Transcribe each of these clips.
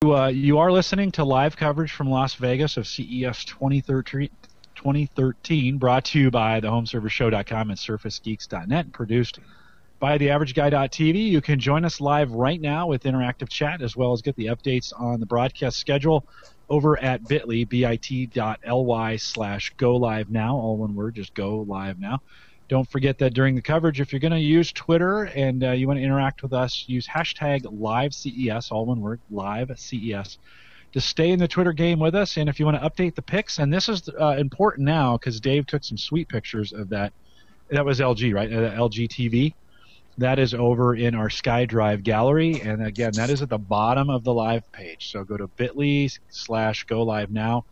You are listening to live coverage from Las Vegas of CES 2013, brought to you by thehomeservershow.com and surfacegeeks.net, and produced by theaverageguy.tv. You can join us live right now with interactive chat, as well as get the updates on the broadcast schedule over at bit.ly/go live now, all one word, just go live now. Don't forget that during the coverage, if you're going to use Twitter and you want to interact with us, use hashtag LiveCES, all one word, LiveCES, to stay in the Twitter game with us. And if you want to update the pics, and this is important now because Dave took some sweet pictures of that. That was LG, right? LG TV. That is over in our SkyDrive gallery. And again, that is at the bottom of the live page. So go to bit.ly/go live now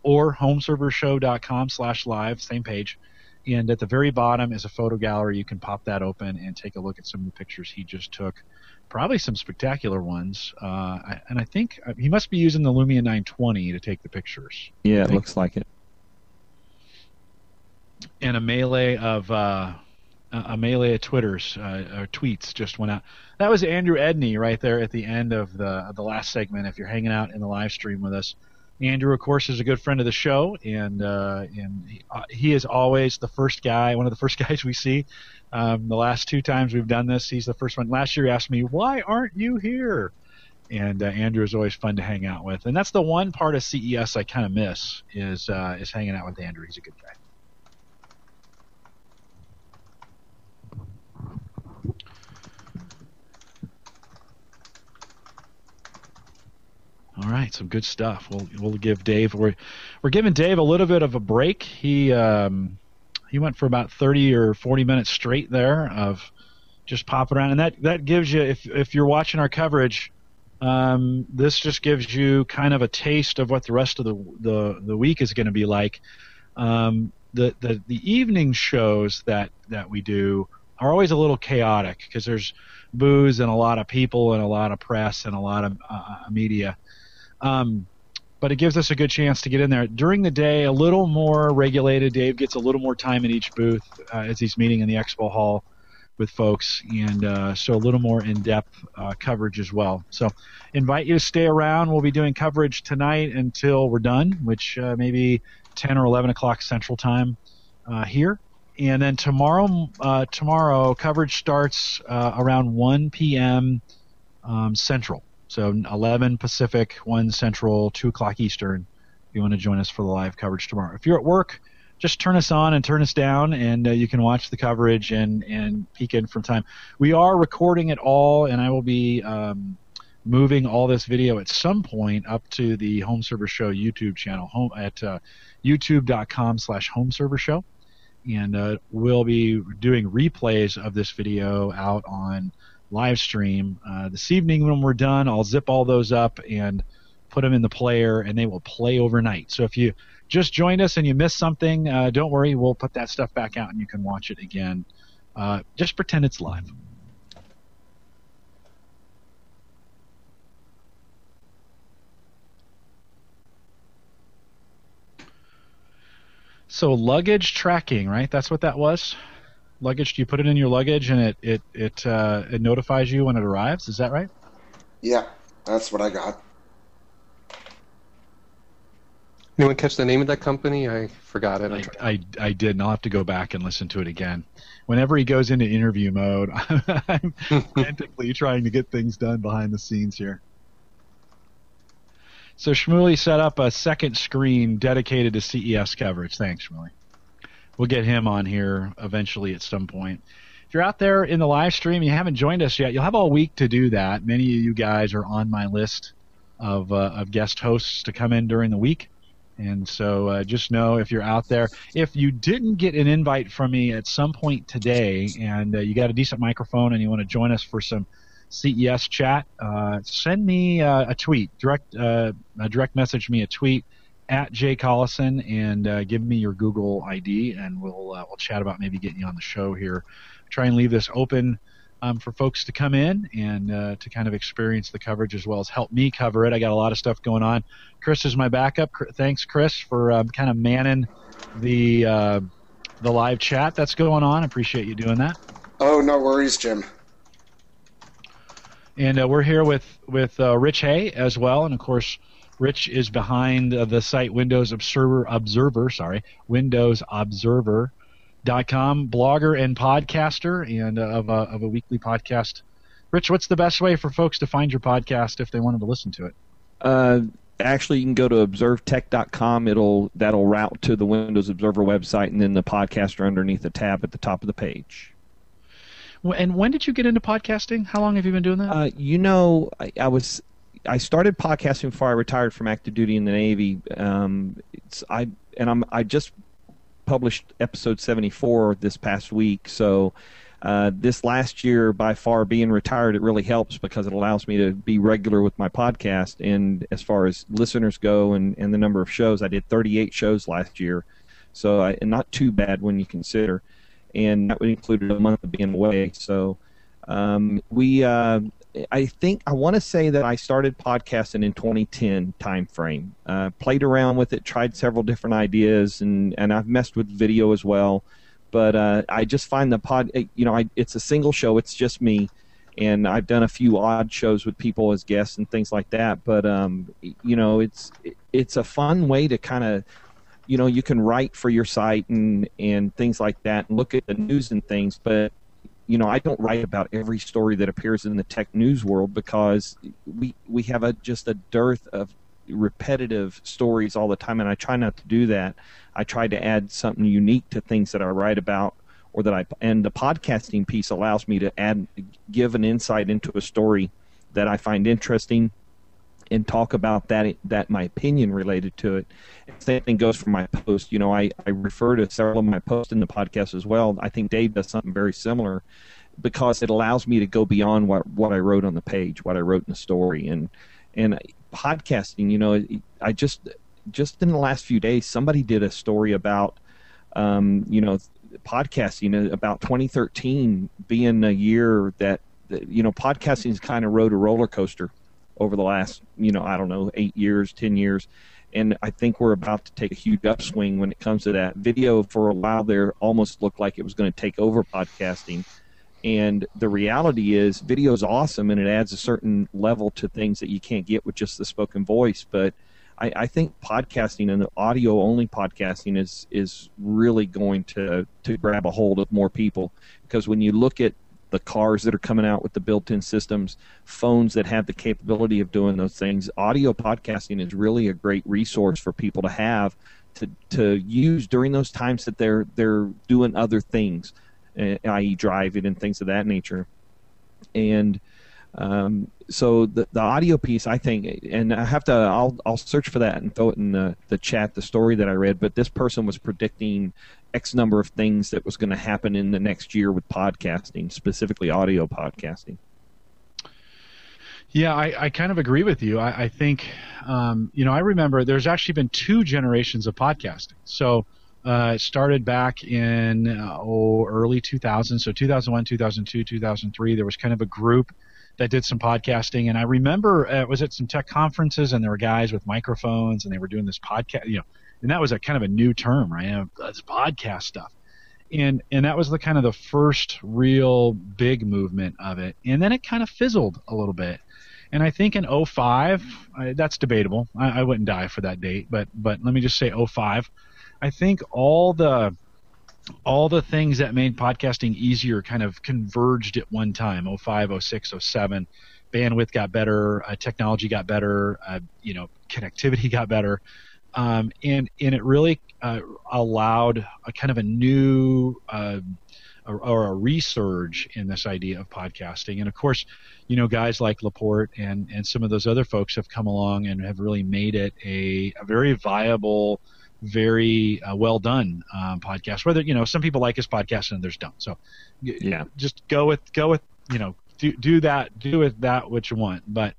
or homeservershow.com/live, same page. And at the very bottom is a photo gallery. You can pop that open and take a look at some of the pictures he just took. Probably some spectacular ones. And I think he must be using the Lumia 920 to take the pictures. Yeah, it looks like it. And a melee of Twitters or tweets just went out. That was Andrew Edney right there at the end of the last segment. If you're hanging out in the live stream with us. Andrew, of course, is a good friend of the show, and he is always the first guy, one of the first guys we see. The last two times we've done this, he's the first one. Last year he asked me, why aren't you here? And Andrew is always fun to hang out with. And that's the one part of CES I kind of miss is hanging out with Andrew. He's a good guy. All right, some good stuff. We'll give Dave. We're giving Dave a little bit of a break. He went for about 30 or 40 minutes straight there of just popping around, and that gives you, if you're watching our coverage, this just gives you kind of a taste of what the rest of the week is going to be like. The evening shows that we do are always a little chaotic because there's booze and a lot of people and a lot of press and a lot of media. But it gives us a good chance to get in there. During the day, a little more regulated. Dave gets a little more time in each booth as he's meeting in the expo hall with folks, and so a little more in-depth coverage as well. So invite you to stay around. We'll be doing coverage tonight until we're done, which maybe 10 or 11 o'clock Central Time here. And then tomorrow coverage starts around 1 p.m. Central. So 11 Pacific, 1 Central, 2 o'clock Eastern. If you want to join us for the live coverage tomorrow. If you're at work, just turn us on and turn us down, and you can watch the coverage and peek in from time. We are recording it all, and I will be moving all this video at some point up to the Home Server Show YouTube channel at youtube.com/homeservershow. And we'll be doing replays of this video out on live stream this evening. When we're done, I'll zip all those up and put them in the player, and they will play overnight. So if you just joined us and you missed something, don't worry, we'll put that stuff back out and you can watch it again. Just pretend it's live. So luggage tracking, right? That's what that was? Luggage, you put it in your luggage and it notifies you when it arrives. Is that right? Yeah, that's what I got. Anyone catch the name of that company? I forgot it. I did, and I'll have to go back and listen to it again. Whenever he goes into interview mode, I'm frantically trying to get things done behind the scenes here. So Shmuley set up a second screen dedicated to CES coverage. Thanks, Shmuley. We'll get him on here eventually at some point. If you're out there in the live stream and you haven't joined us yet, you'll have all week to do that. Many of you guys are on my list of guest hosts to come in during the week. And so just know if you're out there, if you didn't get an invite from me at some point today and you got a decent microphone and you want to join us for some CES chat, send me a tweet, direct message me a tweet at Jay Collison and give me your Google ID, and we'll chat about maybe getting you on the show here. Try and leave this open for folks to come in and to kind of experience the coverage as well as help me cover it. I got a lot of stuff going on. Chris is my backup. Thanks, Chris, for kind of manning the live chat that's going on. I appreciate you doing that. Oh, no worries, Jim. And we're here with Rich Hay as well, and of course, Rich is behind the site Windows Observer, WindowsObserver.com, blogger and podcaster, and of a weekly podcast. Rich, what's the best way for folks to find your podcast if they wanted to listen to it? Actually, you can go to observetech.com. That'll route to the Windows Observer website, and then the podcast are underneath the tab at the top of the page. And when did you get into podcasting? How long have you been doing that? I started podcasting before I retired from active duty in the Navy. I just published episode 74 this past week. So this last year, by far, being retired, it really helps because it allows me to be regular with my podcast. And as far as listeners go and the number of shows, I did 38 shows last year. So not too bad when you consider. And that would include a month of being away. So I want to say that I started podcasting in 2010 time frame. Played around with it, tried several different ideas, and I've messed with video as well. But I just find it's a single show. It's just me, and I've done a few odd shows with people as guests and things like that. But it's a fun way to kind of, you can write for your site and things like that and look at the news and things, but I don't write about every story that appears in the tech news world because we have just a dearth of repetitive stories all the time, and I try not to do that. I try to add something unique to things that I write about, and the podcasting piece allows me to give an insight into a story that I find interesting and talk about that my opinion related to it. Same thing goes for my post. I refer to several of my posts in the podcast as well. I think Dave does something very similar because it allows me to go beyond what I wrote on the page, what I wrote in the story. And podcasting, I just in the last few days, somebody did a story about podcasting, about 2013 being a year that podcasting's kind of rode a roller coaster over the last, 8 years, 10 years. And I think we're about to take a huge upswing when it comes to that. Video, for a while there, almost looked like it was going to take over podcasting. And the reality is video is awesome, and it adds a certain level to things that you can't get with just the spoken voice. But I think podcasting and the audio-only podcasting is really going to grab a hold of more people. Because when you look at the cars that are coming out with the built-in systems, phones that have the capability of doing those things, audio podcasting is really a great resource for people to have to use during those times that they're doing other things, i.e. driving and things of that nature. And so the audio piece, I think, and I'll search for that and throw it in the chat, the story that I read, but this person was predicting X number of things that was going to happen in the next year with podcasting, specifically audio podcasting. Yeah, I kind of agree with you. I think, I remember there's actually been 2 generations of podcasting. So it started back in early 2000, so 2001, 2002, 2003. There was kind of a group that did some podcasting, and I remember it was at some tech conferences, and there were guys with microphones, and they were doing this podcast, and that was a kind of a new term, right? That's podcast stuff. And that was the first real big movement of it. And then it kind of fizzled a little bit. And I think in 2005, that's debatable. I wouldn't die for that date, but let me just say 2005. I think all the things that made podcasting easier kind of converged at one time. 2005, 2006, 2007. Bandwidth got better, technology got better, connectivity got better. And it really allowed a kind of a new or a resurge in this idea of podcasting. And of course, guys like Laporte and some of those other folks have come along and have really made it a very viable, very well done podcast. Whether some people like his podcast and others don't. So yeah, just go with do with that what you want. But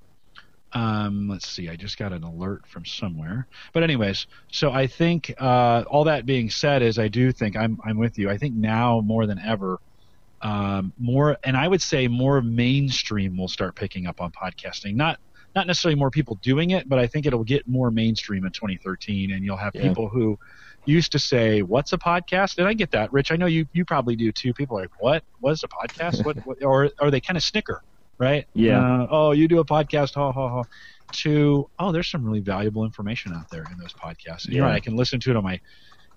let's see, I just got an alert from somewhere. But anyways, so I think all that being said is I do think I'm with you. I think now more than ever, more, and I would say more mainstream will start picking up on podcasting. Not necessarily more people doing it, but I think it'll get more mainstream in 2013, and you'll have people who used to say, "What's a podcast?" And I get that, Rich. I know you probably do too. People are like, "What? What is a podcast?" What? Or they kind of snicker right? Yeah. Oh, you do a podcast, ha ha ha. To, oh, there's some really valuable information out there in those podcasts. And you're Yeah. right, I can listen to it on my,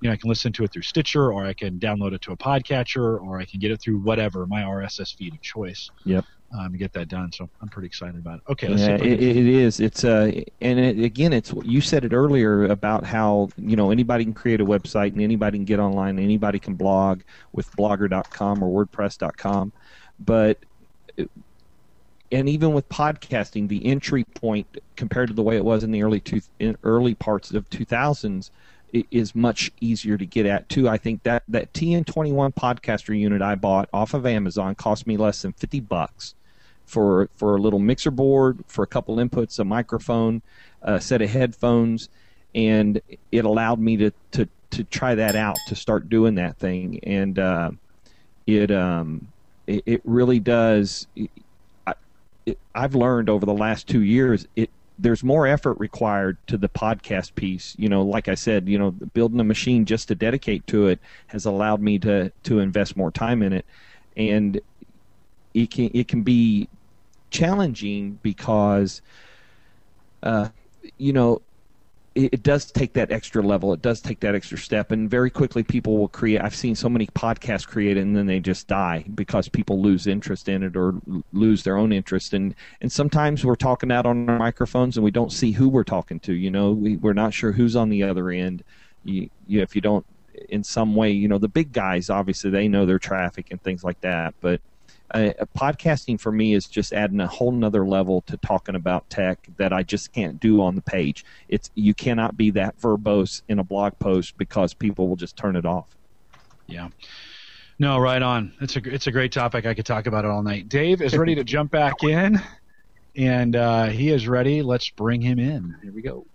I can listen to it through Stitcher, or I can download it to a podcatcher, or I can get it through whatever, my RSS feed of choice. Yep. To get that done. So I'm pretty excited about it. Okay, let's see Yeah, if we can... it is. It's again, it's you said it earlier about how anybody can create a website and anybody can get online, and anybody can blog with Blogger.com or WordPress.com, but and even with podcasting, the entry point compared to the way it was in the early parts of 2000s is much easier to get at too. I think that TN21 podcaster unit I bought off of Amazon cost me less than $50 for a little mixer board, for a couple inputs, a microphone, a set of headphones, and it allowed me to try that out, to start doing that thing, and it really does. I've learned over the last 2 years there's more effort required to the podcast piece. Like I said, building a machine just to dedicate to it has allowed me to invest more time in it, and it can be challenging because it does take that extra level, it does take that extra step, and very quickly people will create. I've seen so many podcasts created and then they just die because people lose interest in it or lose their own interest, and sometimes we're talking out on our microphones and we don't see who we're talking to. We're not sure who's on the other end. If you don't, in some way, the big guys, obviously they know their traffic and things like that, but podcasting for me is just adding a whole nother level to talking about tech that I just can't do on the page. You cannot be that verbose in a blog post because people will just turn it off. Yeah. No, right on. It's a great topic. I could talk about it all night. Dave is ready to jump back in, and he is ready. Let's bring him in. Here we go.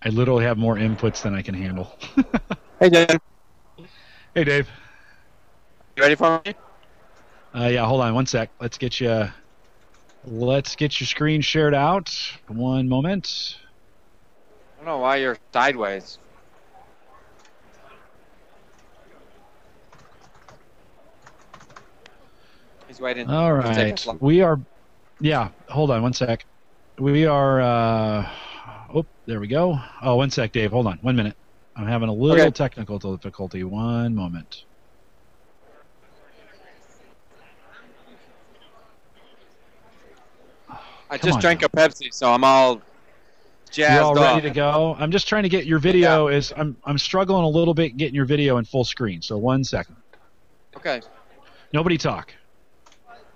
I literally have more inputs than I can handle. Hey, Dan. Hey, Dave. You ready for me? Yeah, hold on one sec. Let's get your screen shared out. One moment. I don't know why you're sideways. He's waiting. All right. We are... Yeah, hold on one sec. We are... Oh, there we go. Oh, one sec, Dave. Hold on. 1 minute. I'm having a little technical difficulty. One moment. I just drank a Pepsi, so I'm all jazzed You're all up. ready to go? I'm just trying to get your video. I'm struggling a little bit getting your video in full screen. So 1 second. Okay. Nobody talk.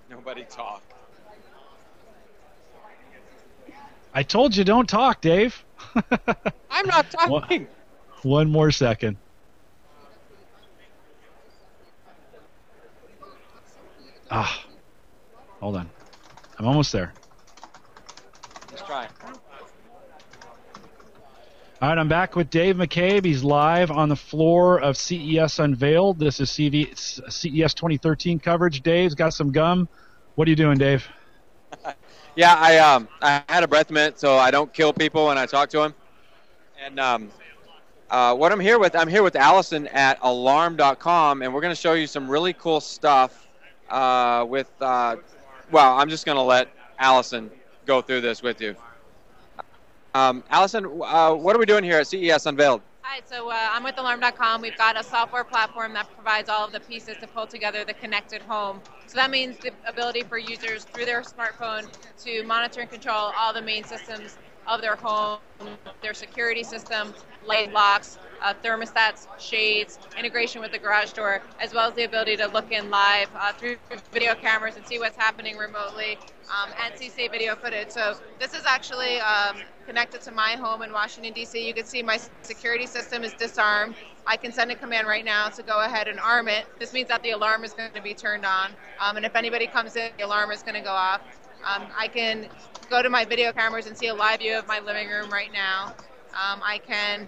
Nobody talk. I told you don't talk, Dave. I'm not talking. One more second. Hold on. I'm almost there. Let's try. All right, I'm back with Dave McCabe. He's live on the floor of CES Unveiled. This is CES 2013 coverage. Dave's got some gum. What are you doing, Dave? Yeah, I had a breath mint, so I don't kill people when I talk to them. And what I'm here with Allison at alarm.com, and we're going to show you some really cool stuff I'm just going to let Allison go through this with you. Allison, what are we doing here at CES Unveiled? Hi, so I'm with Alarm.com. We've got a software platform that provides all of the pieces to pull together the connected home. So that means the ability for users through their smartphone to monitor and control all the main systems of their home, their security system, light locks, thermostats, shades, integration with the garage door, as well as the ability to look in live through video cameras and see what's happening remotely and see safe video footage. So this is actually connected to my home in Washington, D.C. You can see my security system is disarmed. I can send a command right now to go ahead and arm it. This means that the alarm is going to be turned on. And if anybody comes in, the alarm is going to go off. I can go to my video cameras and see a live view of my living room right now. I can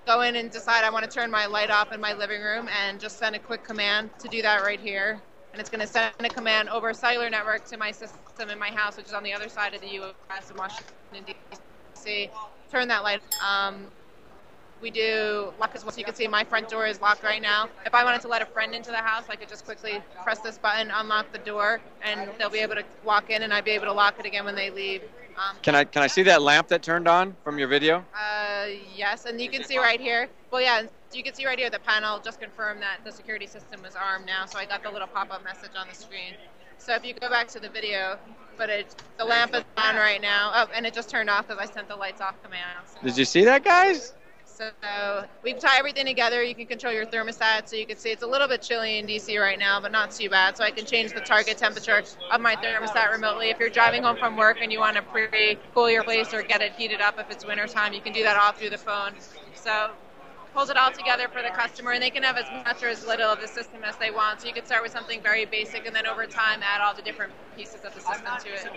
go in and decide I want to turn my light off in my living room and just send a quick command to do that right here. And it's going to send a command over a cellular network to my system in my house, which is on the other side of the U.S. in Washington, D.C. Turn that light. We do lock as well, so you can see my front door is locked right now. If I wanted to let a friend into the house, I could just quickly press this button, unlock the door, and they'll be able to walk in, and I'd be able to lock it again when they leave. Can I see that lamp that turned on from your video? Yes, and you can see right here. Well, yeah, you can see right here the panel just confirmed that the security system was armed now, so I got the little pop-up message on the screen. So if you go back to the video footage, the lamp is on right now. Oh, and it just turned off because I sent the lights off command. So. Did you see that, guys? So we tie everything together. You can control your thermostat, so you can see it's a little bit chilly in DC right now, but not too bad. So I can change the target temperature of my thermostat remotely. If you're driving home from work and you want to pre-cool your place or get it heated up if it's wintertime, you can do that all through the phone. So pulls it all together for the customer, and they can have as much or as little of the system as they want. So you can start with something very basic, and then over time add all the different pieces of the system to it.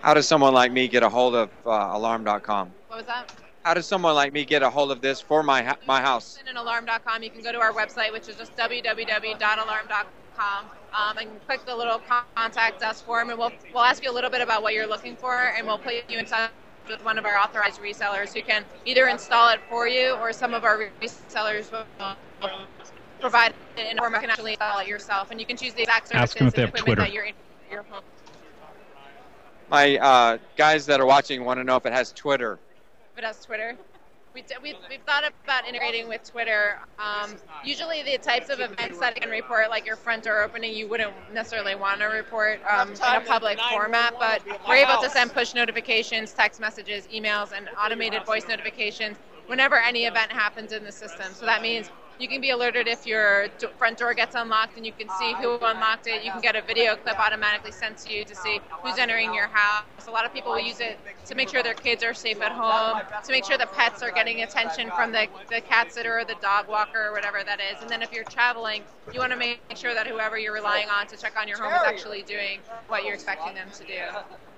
How does someone like me get a hold of alarm.com? What was that? How does someone like me get a hold of this for my house? In alarm.com, you can go to our website, which is just www.alarm.com, and click the little contact us form, and we'll ask you a little bit about what you're looking for, and we'll put you in touch with one of our authorized resellers who can either install it for you, or some of our resellers will provide it in a form you can actually install it yourself, and you can choose the exact services and equipment that you're in your home. My guys that are watching want to know if it has Twitter. If it has Twitter. We've thought about integrating with Twitter. Usually the types of events that you can report, like your front door opening, you wouldn't necessarily want to report in a public format, but we're able to send push notifications, text messages, emails, and automated voice notifications whenever any event happens in the system. So that means you can be alerted if your front door gets unlocked, and you can see who unlocked it. You can get a video clip automatically sent to you to see who's entering your house. A lot of people will use it to make sure their kids are safe at home, to make sure the pets are getting attention from the cat sitter or the dog walker or whatever that is. And then if you're traveling, you want to make sure that whoever you're relying on to check on your home is actually doing what you're expecting them to do.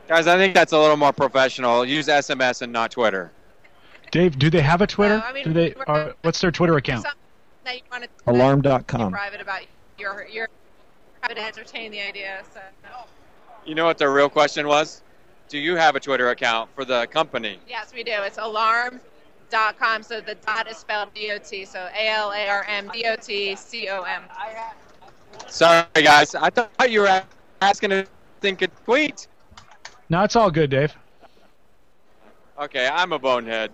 Guys, I think that's a little more professional. Use SMS and not Twitter. Dave, do they have a Twitter? Do they? What's their Twitter account? That you want to Alarm.com. private about your private to entertain the idea. So. You know what the real question was? Do you have a Twitter account for the company? Yes, we do. It's alarm.com. So the dot is spelled D-O-T. So ALARMDOTCOM. Sorry, guys. I thought you were asking if they could tweet. No, it's all good, Dave. Okay, I'm a bonehead.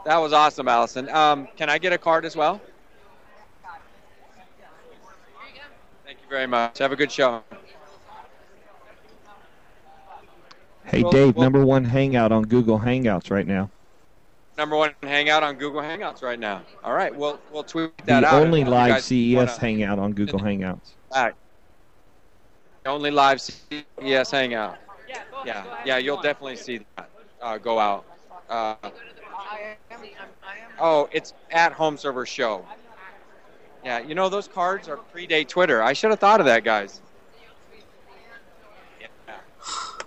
That was awesome, Allison. Can I get a card as well? Thank you very much. Have a good show. Hey, Dave, #1 Hangout on Google Hangouts right now. #1 Hangout on Google Hangouts right now. All right, we'll tweet that the out. only live CES Hangout on Google Hangouts. The only live CES Hangout. Yeah, you'll definitely see that go out. Oh, it's at Home Server Show. Yeah, you know, those cards are predate Twitter. I should have thought of that, guys. Yeah.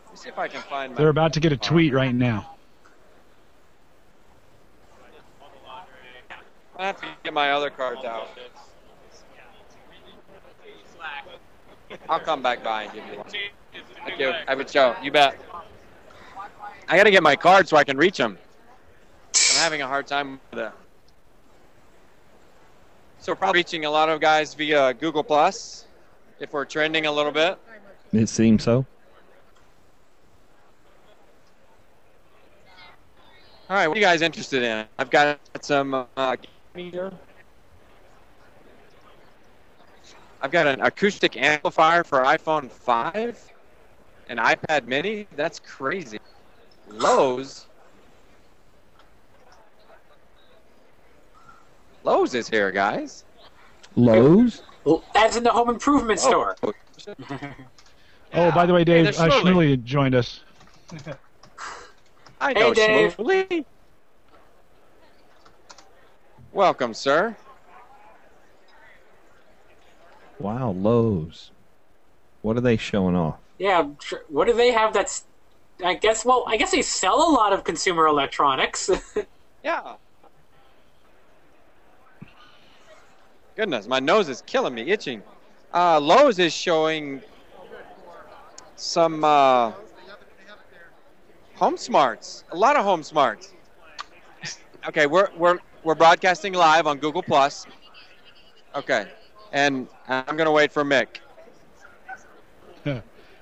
Let's see if I can find They're about to get a tweet right now. I have to get my other cards out. I'll come back by and give you one. Thank you. Have a show. You bet. I got to get my cards so I can reach them. I'm having a hard time with that. So we're probably reaching a lot of guys via Google Plus, if we're trending a little bit. It seems so. All right, what are you guys interested in? I've got some here. I've got an acoustic amplifier for iPhone 5, an iPad mini. That's crazy. Lowe's is here, guys. Lowe's? Well, as in the home improvement store. Oh, by the way, Dave, Hey, Shmuley joined us. I know, Hey, Dave. Shmuley. Welcome, sir. Wow, Lowe's. What are they showing off? Yeah, sure. What do they have that's... I guess they sell a lot of consumer electronics. Yeah. Goodness, my nose is killing me, itching. Lowe's is showing some home smarts. A lot of home smarts. Okay, we're broadcasting live on Google Plus. Okay, and I'm gonna wait for Mick.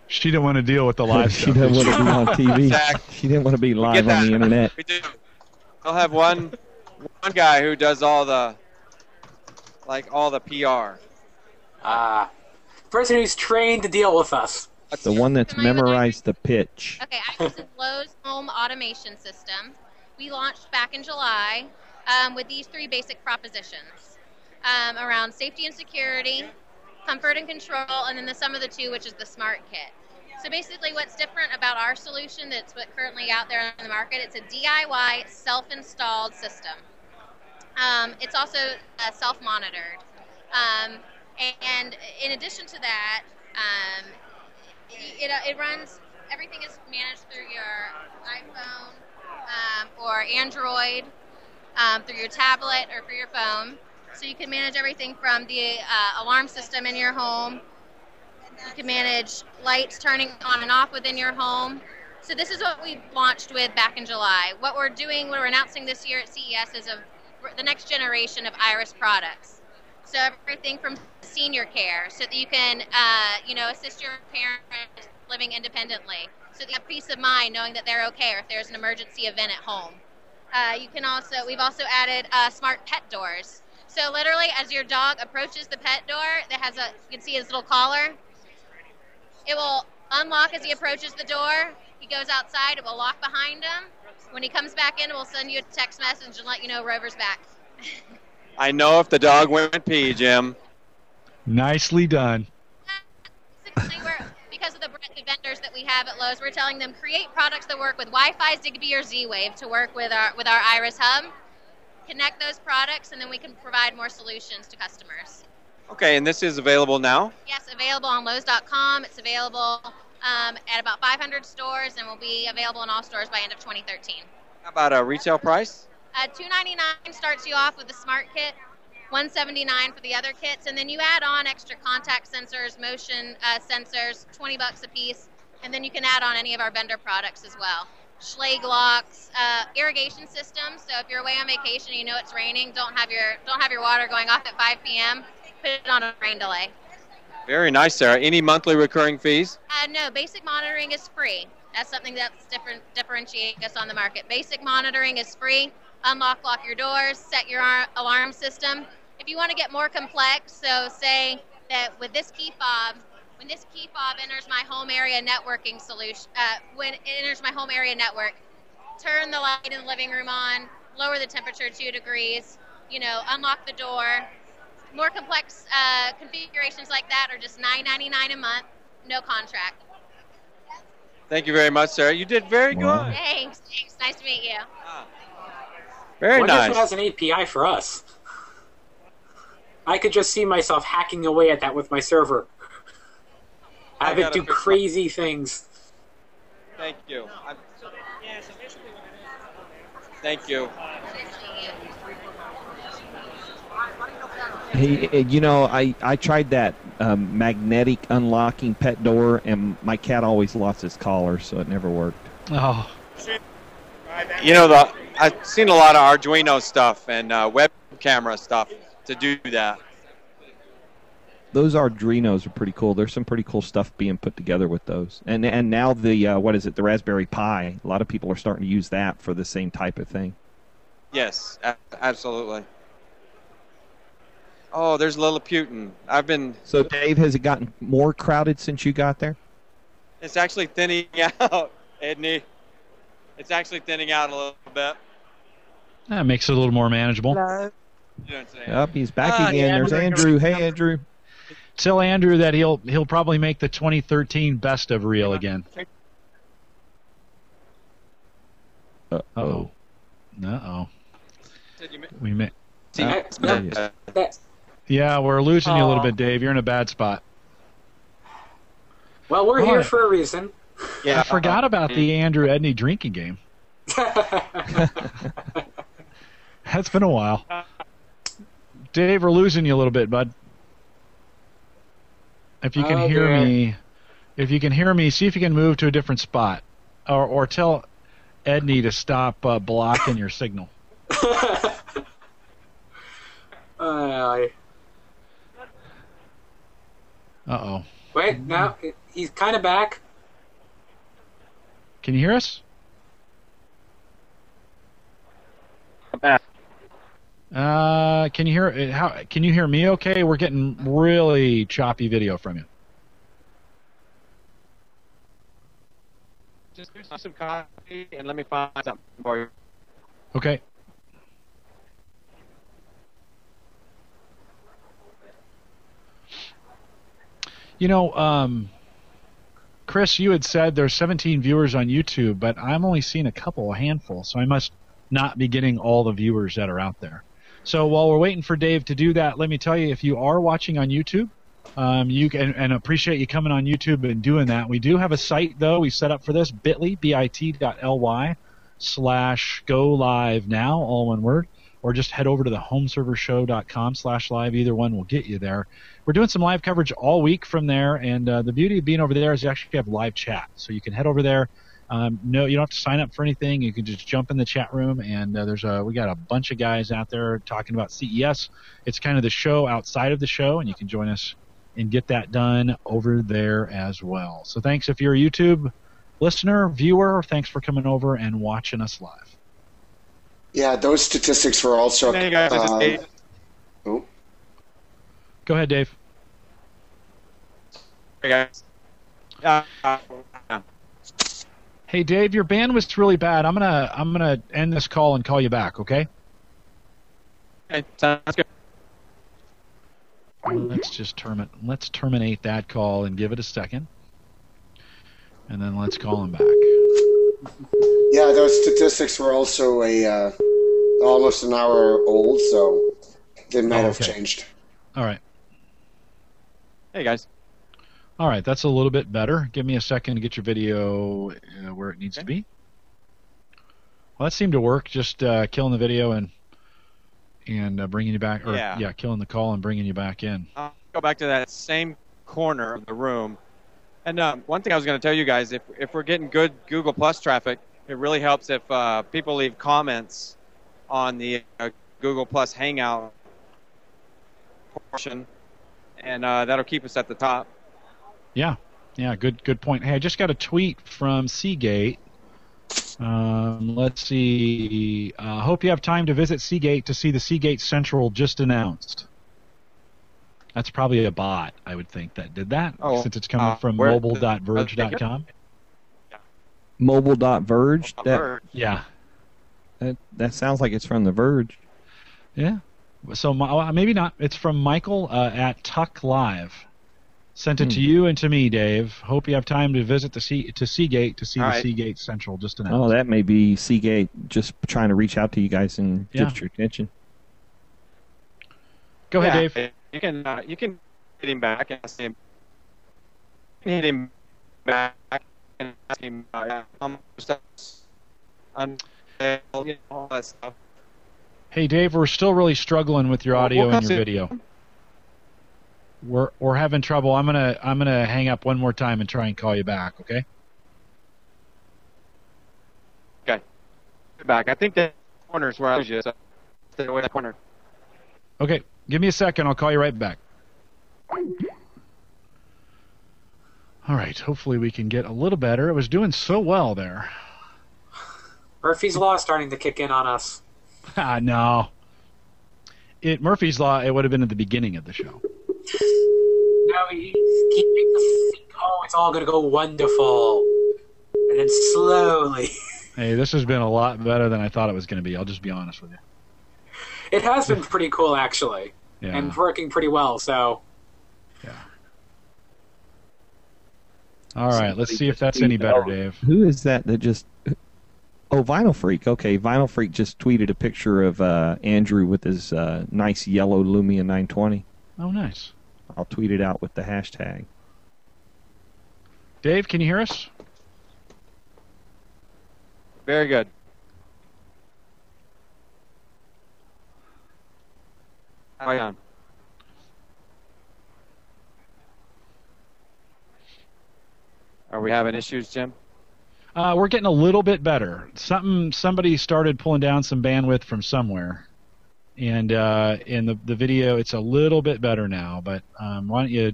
She didn't want to deal with the live She stuff. didn't want to be on TV. Exactly. She didn't want to be Get live that. on the internet. We do. We'll have one guy who does all the PR. Person who's trained to deal with us. The one that's Familiar with memorized the pitch. Okay, Iris is Lowe's home automation system. We launched back in July with these 3 basic propositions around safety and security, comfort and control, and then the sum of the 2, which is the smart kit. So basically what's different about our solution that's currently out there on the market, it's a DIY self-installed system. It's also self-monitored. And in addition to that, it runs, everything is managed through your iPhone or Android, through your tablet or through your phone. So you can manage everything from the alarm system in your home. You can manage lights turning on and off within your home. So this is what we launched with back in July. What we're announcing this year at CES is the next generation of Iris products. So everything from senior care, so that you can, assist your parents living independently, so that you have peace of mind knowing that they're okay, or if there's an emergency event at home. We've also added smart pet doors. So literally, as your dog approaches the pet door, you can see his little collar. It will unlock as he approaches the door. He goes outside. It will lock behind him. When he comes back in, it will send you a text message and let you know Rover's back. I know if the dog went pee, Jim. Nicely done. Basically, because of the breadth of vendors that we have at Lowe's, we're telling them create products that work with Wi-Fi, Zigbee, or Z-Wave to work with our Iris Hub. Connect those products, and then we can provide more solutions to customers. Okay, and this is available now? Yes, available on Lowe's.com. It's available at about 500 stores, and will be available in all stores by end of 2013. How about a retail price? $299 starts you off with the Smart Kit, $179 for the other kits, and then you add on extra contact sensors, motion sensors, $20 a piece, and then you can add on any of our vendor products as well. Schlag locks, irrigation system. So if you're away on vacation and you know it's raining, don't have your water going off at 5 p.m. Put it on a rain delay. Very nice, Sarah. Any monthly recurring fees? No, basic monitoring is free. That's something that's differentiating us on the market. Basic monitoring is free. Lock your doors, set your alarm system. If you want to get more complex, so say that with this key fob, when this key fob enters my home area networking solution, when it enters my home area network, turn the light in the living room on, lower the temperature 2 degrees, unlock the door. More complex configurations like that are just $9.99 a month, no contract. Thank you very much, Sarah. You did very good. Thanks. Nice to meet you. Very Wonder nice. if it has an API for us. I could just see myself hacking away at that with my server. Have it do crazy things. Thank you. Thank you. Hey, I tried that magnetic unlocking pet door, and my cat always lost his collar, so it never worked. Oh. I've seen a lot of Arduino stuff and web camera stuff to do that. Those Arduinos are pretty cool. There's some pretty cool stuff being put together with those. And now the the Raspberry Pi. A lot of people are starting to use that for the same type of thing. Yes, absolutely. Oh, there's Lilliputian. So, Dave, has it gotten more crowded since you got there? It's actually thinning out, Edney. It's actually thinning out a little bit. That makes it a little more manageable. Yep, he's back again. There's Andrew. Hey, Andrew. Tell Andrew that he'll probably make the 2013 best of reel again. Uh-oh. We may. Yeah, we're losing you a little bit, Dave. You're in a bad spot. Well, we're here for a reason. Yeah, I forgot about the Andrew Edney drinking game. That's been a while. Dave, we're losing you a little bit, bud. If you can hear me, see if you can move to a different spot, or tell Edney to stop blocking your signal. Uh-oh. Wait, no, he's kind of back. Can you hear us? Can you hear can you hear me okay? We're getting really choppy video from you. Just do some coffee and let me find something for you. Okay. You know, Chris, you had said there's 17 viewers on YouTube, but I'm only seeing a handful, so I must not be getting all the viewers that are out there. So while we're waiting for Dave to do that, let me tell you, if you are watching on YouTube, you can, and appreciate you coming on YouTube and doing that. We do have a site, though, we set up for this, bit.ly/go live now, all one word, or just head over to the homeservershow.com/live. Either one will get you there. We're doing some live coverage all week from there, and the beauty of being over there is you actually have live chat. So you can head over there. No, you don't have to sign up for anything. You can just jump in the chat room, and we got a bunch of guys out there talking about CES. It's kind of the show outside of the show, and you can join us and get that done over there as well. So thanks if you're a YouTube listener, viewer. Thanks for coming over and watching us live. Yeah, those statistics were also. Hey guys, this is Dave. Oh. Go ahead, Dave. Hey guys. Hey, Dave, your bandwidth's really bad. I'm gonna end this call and call you back. Okay? Okay, sounds good. Let's terminate that call and give it a second, and then let's call him back. Yeah, those statistics were also almost an hour old, so they might have changed. All right. Hey guys. All right, that's a little bit better. Give me a second to get your video where it needs to be. Well, that seemed to work. Just killing the video and bringing you back, or killing the call and bringing you back in. I'll go back to that same corner of the room. And one thing I was going to tell you guys, if we're getting good Google Plus traffic, it really helps if people leave comments on the Google Plus Hangout portion, and that'll keep us at the top. Yeah, good point. Hey, I just got a tweet from Seagate. Let's see. Hope you have time to visit Seagate to see the Seagate Central just announced. That's probably a bot, I would think, that did that, since it's coming from mobile.verge.com. Mobile.verge? Yeah. That sounds like it's from The Verge. Yeah. So maybe not. It's from Michael at Tuck Live. Sent it to you and to me, Dave. Hope you have time to visit Seagate to see the Seagate Central just announced. Oh, that may be Seagate just trying to reach out to you guys and get your attention. Go ahead, Dave. You can hit him back and ask him. Hit him back and ask him all that stuff. Hey, Dave, we're still really struggling with your audio and your video. We're having trouble. I'm gonna hang up one more time and try and call you back. Okay. Okay. Back. I think that corner's where I was. So stay away that corner. Okay. Give me a second. I'll call you right back. All right. Hopefully we can get a little better. It was doing so well there. Murphy's Law is starting to kick in on us. No. Murphy's Law. It would have been at the beginning of the show. No, he makes us think, it's all going to go wonderful. And then slowly. Hey, this has been a lot better than I thought it was going to be. I'll just be honest with you. It has been pretty cool, actually. Yeah. And working pretty well, so. Yeah. All right, let's see if that's any better, Dave. Who is that just... Oh, Vinyl Freak. Okay, Vinyl Freak just tweeted a picture of Andrew with his nice yellow Lumia 920. Oh, nice. I'll tweet it out with the hashtag. Dave, can you hear us? Very good. Hang on. Are we having issues, Jim? We're getting a little bit better. Somebody started pulling down some bandwidth from somewhere, and in the video, it's a little bit better now. But why don't you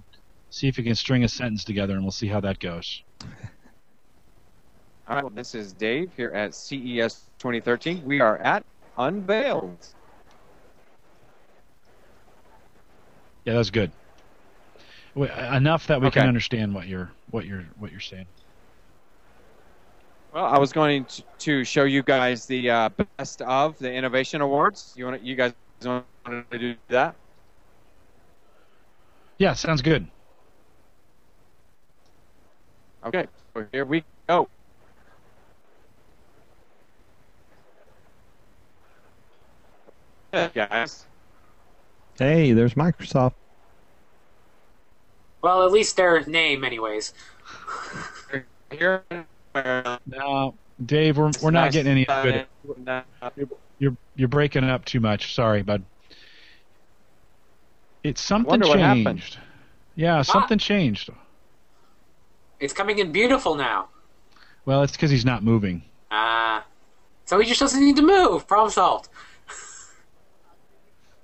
see if you can string a sentence together, and we'll see how that goes. All right, well, this is Dave here at CES 2013. We are at Unveiled. Yeah, that's good. Enough that we Okay. can understand what you're saying. Well, I was going to show you guys the best of the Innovation Awards. You guys want to do that? Yeah, sounds good. Okay, well, here we go. Hey, guys. Hey, there's Microsoft. Well, at least their name, anyways. Here. No, Dave, we're not getting any good. You're breaking up too much. Sorry, bud. It's something Wonder what happened. changed. Yeah, something changed. It's coming in beautiful now. Well, it's because he's not moving. So he just doesn't need to move. Problem solved.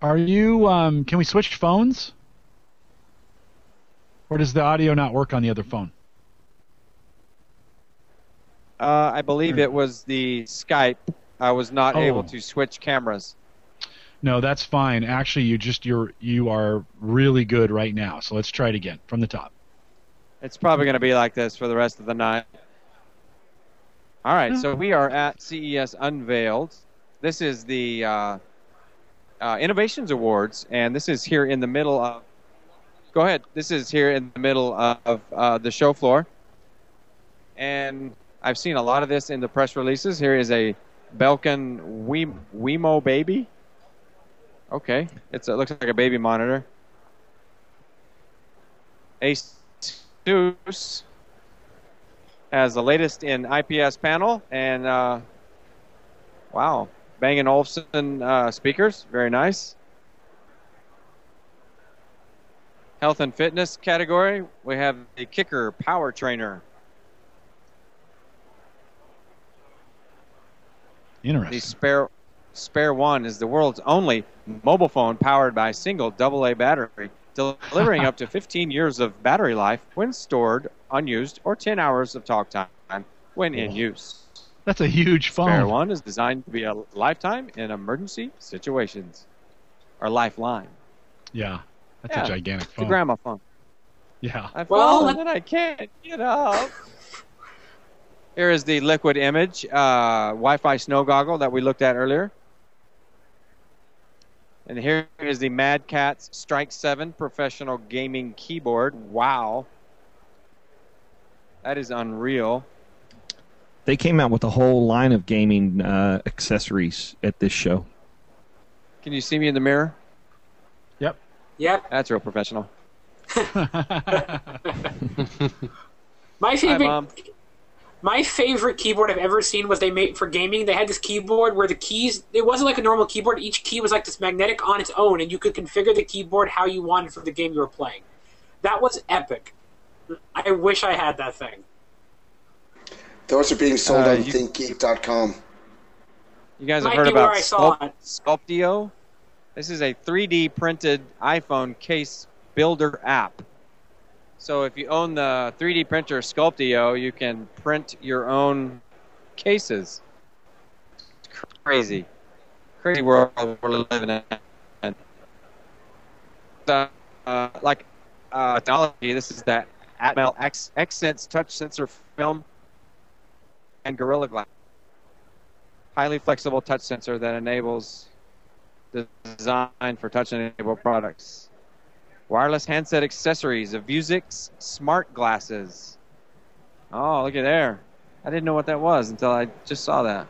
Are you? Can we switch phones? Or does the audio not work on the other phone? I believe it was the Skype. I was not Oh. able to switch cameras. No, that's fine. Actually, you are really good right now. So let's try it again from the top. It's probably going to be like this for the rest of the night. All right, so we are at CES Unveiled. This is the Innovations Awards, and this is here in the middle of. Go ahead. This is here in the middle of the show floor, and I've seen a lot of this in the press releases. Here is a Belkin Wemo baby. Okay, it looks like a baby monitor. Asus has the latest in IPS panel, and wow, Bang & Olufsen speakers, very nice. Health and fitness category, we have the Kicker Power Trainer. Interesting. The Spare One is the world's only mobile phone powered by a single AA battery, delivering up to 15 years of battery life when stored, unused, or 10 hours of talk time when in use. That's a huge phone. Spare One is designed to be a lifetime in emergency situations, or lifeline. Yeah, that's a gigantic It's phone. a grandma phone. Yeah. I've Well, fallen and I can't get up. Here is the Liquid Image Wi-Fi snow goggle that we looked at earlier. And here is the Mad Catz Strike 7 professional gaming keyboard. Wow. That is unreal. They came out with a whole line of gaming accessories at this show. Can you see me in the mirror? Yep. That's real professional. My Hi, favorite. Mom. My favorite keyboard I've ever seen was they made for gaming. They had this keyboard where the keys, it wasn't like a normal keyboard. Each key was like this magnetic on its own, and you could configure the keyboard how you wanted for the game you were playing. That was epic. I wish I had that thing. Those are being sold on you- ThinkGeek.com. You guys have Might heard be where about I saw it. Sculptio? This is a 3D printed iPhone case builder app. So if you own the 3D printer Sculptio, you can print your own cases. It's crazy. Crazy world we're living in. Technology, this is that Atmel Accents touch sensor film and Gorilla Glass. Highly flexible touch sensor that enables design for touch-enabled products. Wireless handset accessories of Vuzix smart glasses. Oh, look at there. I didn't know what that was until I just saw that.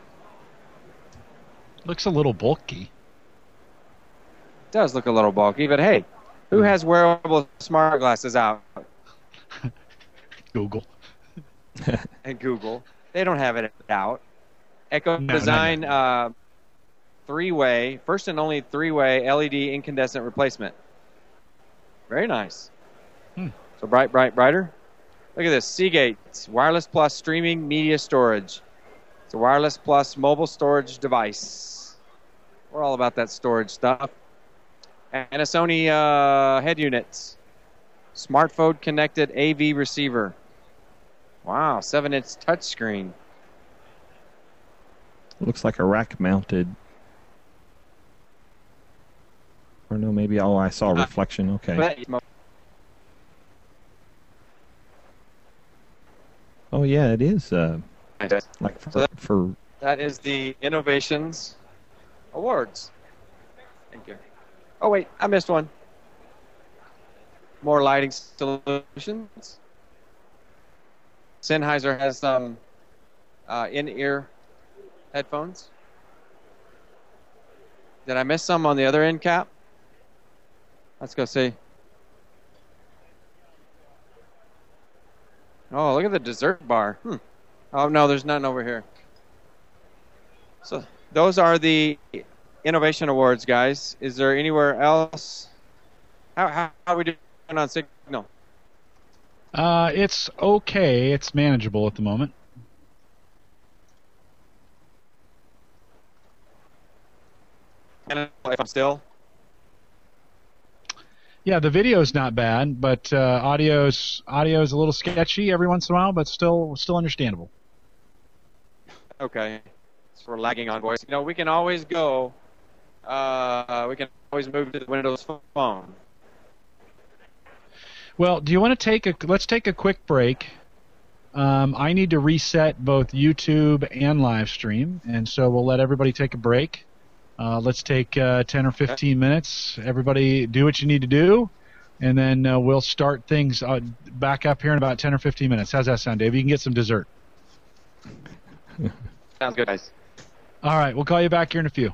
Looks a little bulky. It does look a little bulky, but hey, who has wearable smart glasses out? Google. And Google. They don't have it out. Echo No, Design not three-way, first and only three-way LED incandescent replacement. Very nice. So brighter. Look at this, Seagate Wireless Plus streaming media storage. It's a wireless plus mobile storage device. We're all about that storage stuff. And a Sony head unit. Smartphone connected AV receiver. Wow, 7-inch touchscreen. Looks like a rack mounted. Or no, maybe I saw a reflection. Okay. Oh yeah, it is. Like for that is the Innovations Awards. Thank you. Oh wait, I missed one. More lighting solutions. Sennheiser has some in-ear headphones. Did I miss some on the other end cap? Let's go see. Oh, look at the dessert bar. Oh, no, there's none over here. So those are the Innovation Awards, guys. Is there anywhere else? How are we doing on signal? It's okay. It's manageable at the moment. And if I'm still? Yeah, the video's not bad, but audio's a little sketchy every once in a while, but still understandable. Okay. So we're lagging on voice. You know, we can always go. We can always move to the Windows Phone. Well, do you want to let's take a quick break. I need to reset both YouTube and live stream, and so we'll let everybody take a break. Let's take 10 or 15 minutes. Everybody do what you need to do, and then we'll start things back up here in about 10 or 15 minutes. How's that sound, Dave? You can get some dessert. Sounds good, guys. All right, we'll call you back here in a few.